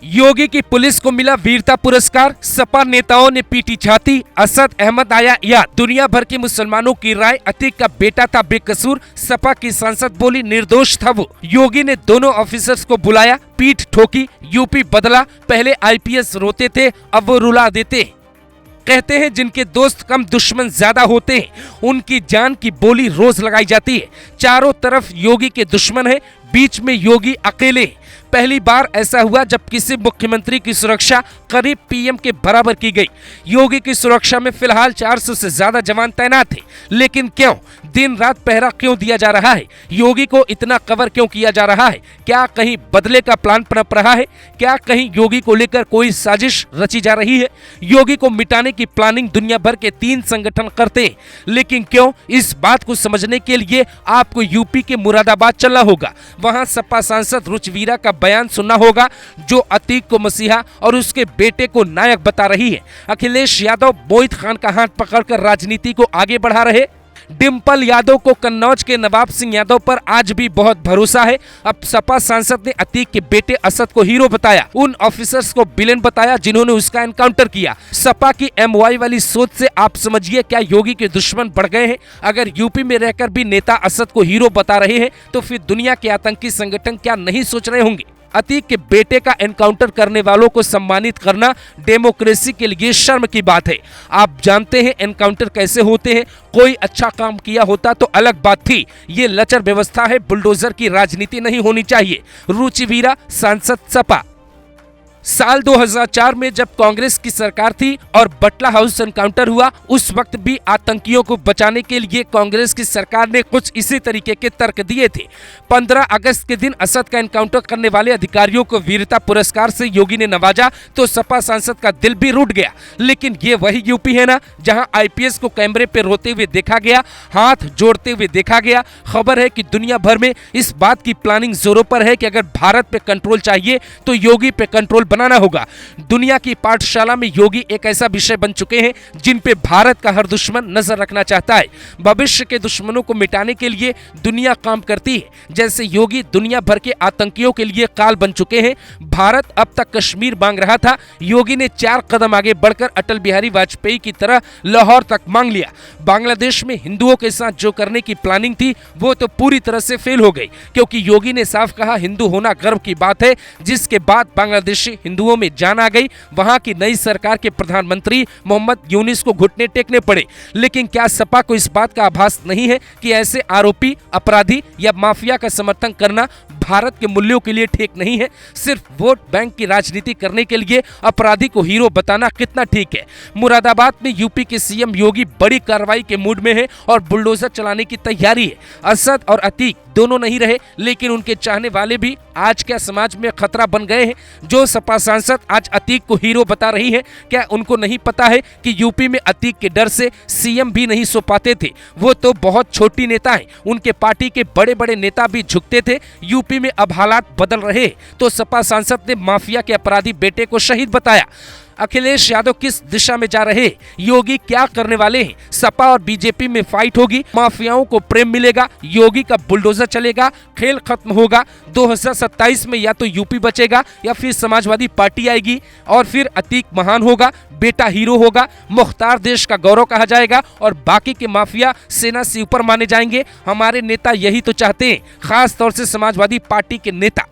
योगी की पुलिस को मिला वीरता पुरस्कार, सपा नेताओं ने पीटी छाती, असद अहमद आया याद। दुनिया भर के मुसलमानों की राय अतीक का बेटा था बेकसूर, सपा की सांसद बोली निर्दोष था वो। योगी ने दोनों ऑफिसर्स को बुलाया, पीठ ठोकी, यूपी बदला। पहले आईपीएस रोते थे, अब वो रुला देते। कहते हैं जिनके दोस्त कम दुश्मन ज्यादा होते हैं, उनकी जान की बोली रोज लगाई जाती है। चारों तरफ योगी के दुश्मन है, बीच में योगी अकेले। पहली बार ऐसा हुआ जब किसी मुख्यमंत्री की सुरक्षा करीब पीएम के बराबर की गई। योगी की सुरक्षा में फिलहाल 400 से ज्यादा जवान तैनात थे, लेकिन क्यों दिन रात पहरा क्यों दिया जा रहा है? योगी को इतना कवर क्यों किया जा रहा है? क्या कहीं बदले का प्लान पनप रहा है? क्या कहीं योगी को लेकर कोई साजिश रची जा रही है? योगी को मिटाने की प्लानिंग दुनिया भर के 3 संगठन करते हैं, लेकिन क्यों? इस बात को समझने के लिए आपको यूपी के मुरादाबाद चलना होगा। वहां सपा सांसद रुचवीरा का बयान सुनना होगा, जो अतीक को मसीहा और उसके बेटे को नायक बता रही है। अखिलेश यादव मोहित खान का हाथ पकड़कर राजनीति को आगे बढ़ा रहे। डिम्पल यादव को कन्नौज के नवाब सिंह यादव पर आज भी बहुत भरोसा है। अब सपा सांसद ने अतीक के बेटे असद को हीरो बताया, उन ऑफिसर्स को विलेन बताया जिन्होंने उसका एनकाउंटर किया। सपा की एमवाई वाली सोच से आप समझिए क्या योगी के दुश्मन बढ़ गए हैं? अगर यूपी में रहकर भी नेता असद को हीरो बता रहे हैं, तो फिर दुनिया के आतंकी संगठन क्या नहीं सोच रहे होंगे? अतीक के बेटे का एनकाउंटर करने वालों को सम्मानित करना डेमोक्रेसी के लिए शर्म की बात है। आप जानते हैं एनकाउंटर कैसे होते हैं। कोई अच्छा काम किया होता तो अलग बात थी। ये लचर व्यवस्था है, बुलडोजर की राजनीति नहीं होनी चाहिए। रुचिवीरा, सांसद, सपा। साल 2004 में जब कांग्रेस की सरकार थी और बटला हाउस एनकाउंटर हुआ, उस वक्त भी आतंकियों को बचाने के लिए कांग्रेस की सरकार ने कुछ इसी तरीके के तर्क दिए थे। 15 अगस्त के दिन असद का एनकाउंटर करने वाले अधिकारियों को वीरता पुरस्कार से योगी ने नवाजा तो सपा सांसद का दिल भी रूठ गया। लेकिन ये वही यूपी है ना, जहां आईपीएस को कैमरे पर रोते हुए देखा गया, हाथ जोड़ते हुए देखा गया। खबर है कि दुनिया भर में इस बात की प्लानिंग जोरों पर है कि अगर भारत पे कंट्रोल चाहिए तो योगी पे कंट्रोल बनाना होगा। दुनिया की पाठशाला में योगी एक ऐसा विषय बन चुके हैं जिन पे भारत का हर दुश्मन नजर रखना चाहता है। भविष्य के दुश्मनों को मिटाने के लिए दुनिया काम करती है। जैसे योगी दुनिया भर के आतंकियों के लिए काल बन चुके हैं। भारत अब तक कश्मीर मांग रहा था, योगी ने 4 कदम आगे बढ़कर अटल बिहारी वाजपेयी की तरह लाहौर तक मांग लिया। बांग्लादेश में हिंदुओं के साथ जो करने की प्लानिंग थी वो तो पूरी तरह से फेल हो गई, क्योंकि योगी ने साफ कहा हिंदू होना गर्व की बात है। जिसके बाद बांग्लादेशी हिंदुओं में जान आ गई। वहां की नई सरकार के प्रधानमंत्री मोहम्मद यूनिस को घुटने टेकने पड़े। लेकिन क्या सपा को इस बात का आभास नहीं है कि ऐसे आरोपी, अपराधी या माफिया का समर्थन करना भारत के मूल्यों के लिए ठीक नहीं है? सिर्फ वोट बैंक की राजनीति करने के लिए अपराधी को हीरो बताना कितना ठीक है? मुरादाबाद में यूपी के सीएम योगी बड़ी कार्रवाई के मूड में है और बुलडोजर चलाने की तैयारी है। असद और अतीक दोनों नहीं रहे, लेकिन उनके चाहने वाले भी आज क्या समाज में खतरा बन गए हैं? जो सपा सांसद आज अतीक को हीरो बता रही है, क्या उनको नहीं पता है कि यूपी में अतीक के डर से सीएम भी नहीं सो पाते थे? वो तो बहुत छोटी नेता हैं, उनके पार्टी के बड़े बड़े नेता भी झुकते थे। यूपी में अब हालात बदल रहे, तो सपा सांसद ने माफिया के अपराधी बेटे को शहीद बताया। अखिलेश यादव किस दिशा में जा रहे? योगी क्या करने वाले हैं? सपा और बीजेपी में फाइट होगी, माफियाओं को प्रेम मिलेगा, योगी का बुलडोजर चलेगा, खेल खत्म होगा। 2027 में या तो यूपी बचेगा या फिर समाजवादी पार्टी आएगी और फिर अतीक महान होगा, बेटा हीरो होगा, मुख्तार देश का गौरव कहा जाएगा और बाकी के माफिया सेना से ऊपर माने जाएंगे। हमारे नेता यही तो चाहते हैं, खास तौर से समाजवादी पार्टी के नेता।